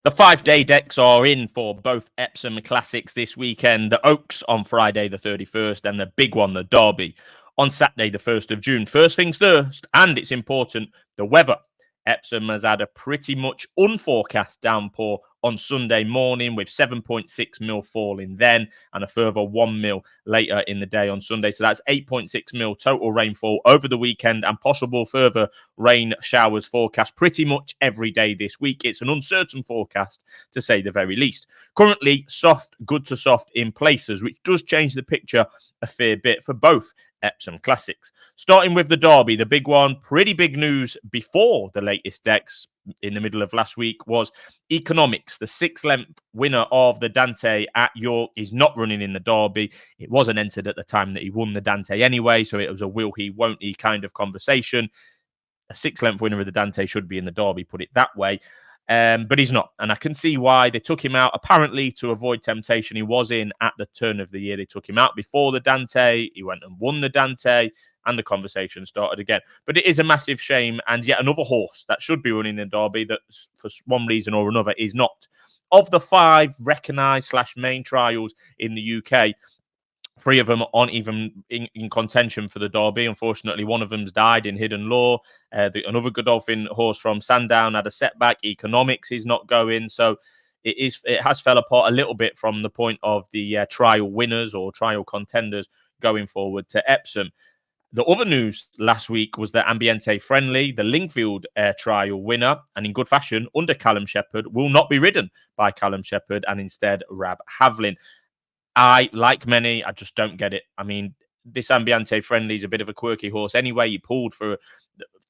The 5-day decks are in for both Epsom Classics this weekend. The Oaks on Friday the 31st and the big one, the Derby, on Saturday the 1st of June. First things first, and it's important, the weather. Epsom has had a pretty much unforecast downpour on Sunday morning with 7.6 mil falling then and a further 1 mil later in the day on Sunday. So that's 8.6 mil total rainfall over the weekend and possible further rain showers forecast pretty much every day this week. It's an uncertain forecast to say the very least. Currently soft, good to soft in places, which does change the picture a fair bit for both Epsom Classics. Starting with the Derby, the big one, pretty big news before the latest decks in the middle of last week was Economics, the 6-length winner of the Dante at York, is not running in the Derby. It wasn't entered at the time that he won the Dante anyway, so it was a will he, won't he kind of conversation. A 6-length winner of the Dante should be in the Derby, put it that way. But he's not. And I can see why they took him out, apparently to avoid temptation. He was in at the turn of the year. They took him out before the Dante. He went and won the Dante, and the conversation started again. But it is a massive shame, and yet another horse that should be running the Derby that for one reason or another is not. Of the 5 recognised / main trials in the UK, 3 of them aren't even in contention for the Derby. Unfortunately, one of them's died in Hidden Law. Another Godolphin horse from Sandown had a setback. Economics is not going. So it has fell apart a little bit from the point of the trial winners or trial contenders going forward to Epsom. The other news last week was that Ambiente Friendly, the Lingfield trial winner, and in good fashion, under Callum Shepherd, will not be ridden by Callum Shepherd and instead Rab Havlin. I, like many, I just don't get it. I mean, this Ambiente Friendly is a bit of a quirky horse anyway. He pulled for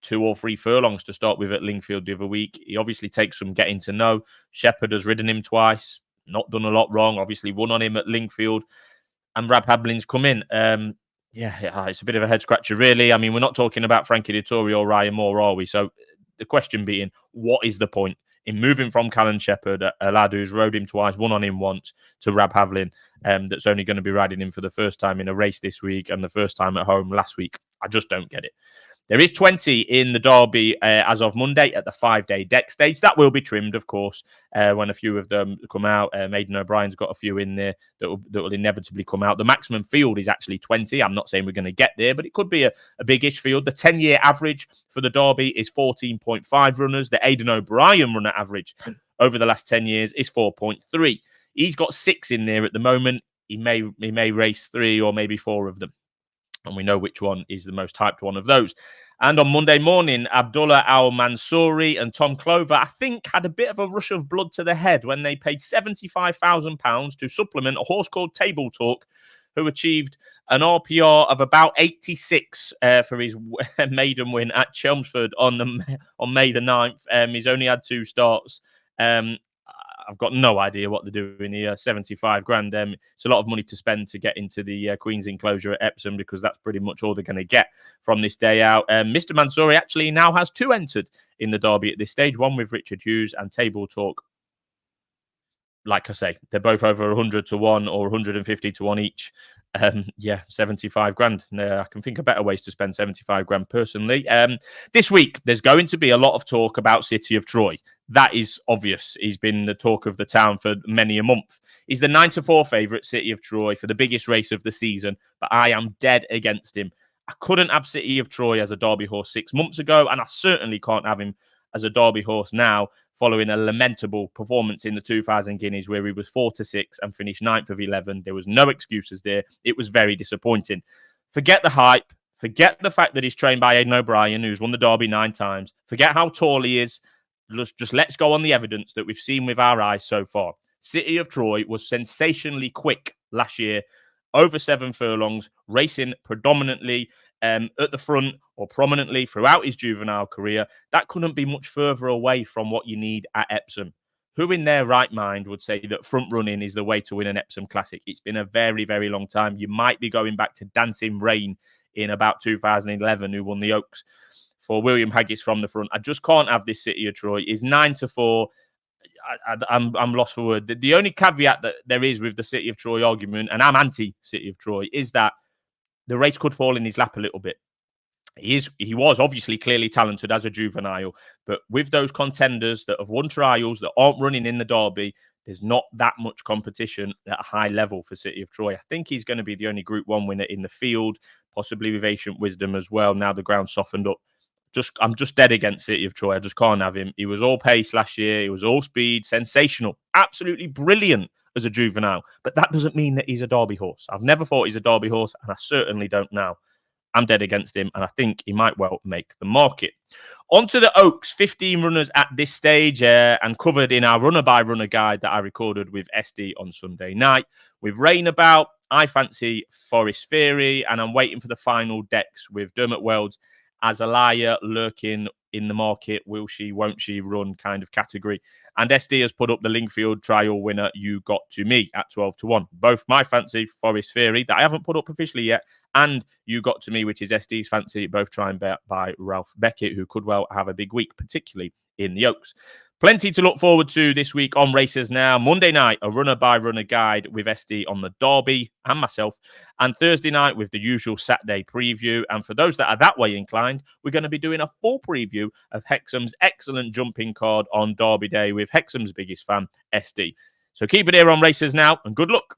2 or 3 furlongs to start with at Lingfield the other week. He obviously takes some getting to know. Shepherd has ridden him twice, not done a lot wrong, obviously won on him at Lingfield. And Rab Havlin's come in. It's a bit of a head scratcher, really. I mean, we're not talking about Frankie Dettori or Ryan Moore, are we? So the question being, what is the point in moving from Callum Shepherd, a lad who's rode him twice, won on him once, to Rab Havlin, that's only going to be riding him for the first time in a race this week and the first time at home last week? I just don't get it. There is 20 in the Derby as of Monday at the 5-day deck stage. That will be trimmed, of course, when a few of them come out. Aidan O'Brien's got a few in there that will inevitably come out. The maximum field is actually 20. I'm not saying we're going to get there, but it could be a big-ish field. The 10-year average for the Derby is 14.5 runners. The Aidan O'Brien runner average over the last 10 years is 4.3. He's got 6 in there at the moment. He may race 3 or maybe 4 of them. And we know which one is the most hyped one of those. And on Monday morning, Abdullah Al-Mansouri and Tom Clover, I think, had a bit of a rush of blood to the head when they paid £75,000 to supplement a horse called Table Talk, who achieved an RPR of about 86 for his maiden win at Chelmsford on May the 9th. He's only had 2 starts. I've got no idea what they're doing here. 75 grand. It's a lot of money to spend to get into the Queen's Enclosure at Epsom, because that's pretty much all they're going to get from this day out. Mr. Mansouri actually now has 2 entered in the Derby at this stage, one with Richard Hughes and Table Talk. Like I say, they're both over 100 to 1 or 150 to 1 each. 75 grand. I can think of better ways to spend 75 grand personally. This week, there's going to be a lot of talk about City of Troy. That is obvious. He's been the talk of the town for many a month. He's the 9-4 favourite, City of Troy, for the biggest race of the season, but I am dead against him. I couldn't have City of Troy as a Derby horse 6 months ago, and I certainly can't have him as a Derby horse now, following a lamentable performance in the 2,000 Guineas where he was 4-6 and finished 9th of 11. There was no excuses there. It was very disappointing. Forget the hype. Forget the fact that he's trained by Aidan O'Brien, who's won the Derby 9 times. Forget how tall he is. Just let's go on the evidence that we've seen with our eyes so far. City of Troy was sensationally quick last year, over 7 furlongs, racing predominantly at the front or prominently throughout his juvenile career. That couldn't be much further away from what you need at Epsom. Who in their right mind would say that front running is the way to win an Epsom Classic? It's been a very, very long time. You might be going back to Dancing Rain in about 2011, who won the Oaks for William Haggis from the front. I just can't have this City of Troy. It's 9-4. I'm lost for word. The only caveat that there is with the City of Troy argument, and I'm anti City of Troy, is that the race could fall in his lap a little bit. He was obviously clearly talented as a juvenile, but with those contenders that have won trials that aren't running in the Derby, there's not that much competition at a high level for City of Troy. I think he's going to be the only Group 1 winner in the field, possibly with Ancient Wisdom as well. Now the ground softened up. I'm just dead against City of Troy. I just can't have him. He was all pace last year. He was all speed, sensational, absolutely brilliant as a juvenile. But that doesn't mean that he's a Derby horse. I've never thought he's a Derby horse, and I certainly don't now. I'm dead against him, and I think he might well make the market. On to the Oaks, 15 runners at this stage, and covered in our runner-by-runner guide that I recorded with SD on Sunday night. With rain about, I fancy Forest Fairy, and I'm waiting for the final decks with Dermot Wells, Azalea lurking in the market. Will she, won't she run kind of category. And SD has put up the Lingfield trial winner, You Got To Me, at 12-1. Both my fancy, Forest Fairy, that I haven't put up officially yet, and You Got To Me, which is SD's fancy, both trying bet by Ralph Beckett, who could well have a big week, particularly in the Oaks. Plenty to look forward to this week on races now. Monday night, a runner-by-runner guide with SD on the Derby and myself. And Thursday night with the usual Saturday preview. And for those that are that way inclined, we're going to be doing a full preview of Hexham's excellent jumping card on Derby Day with Hexham's biggest fan, SD. So keep it here on races now, and good luck.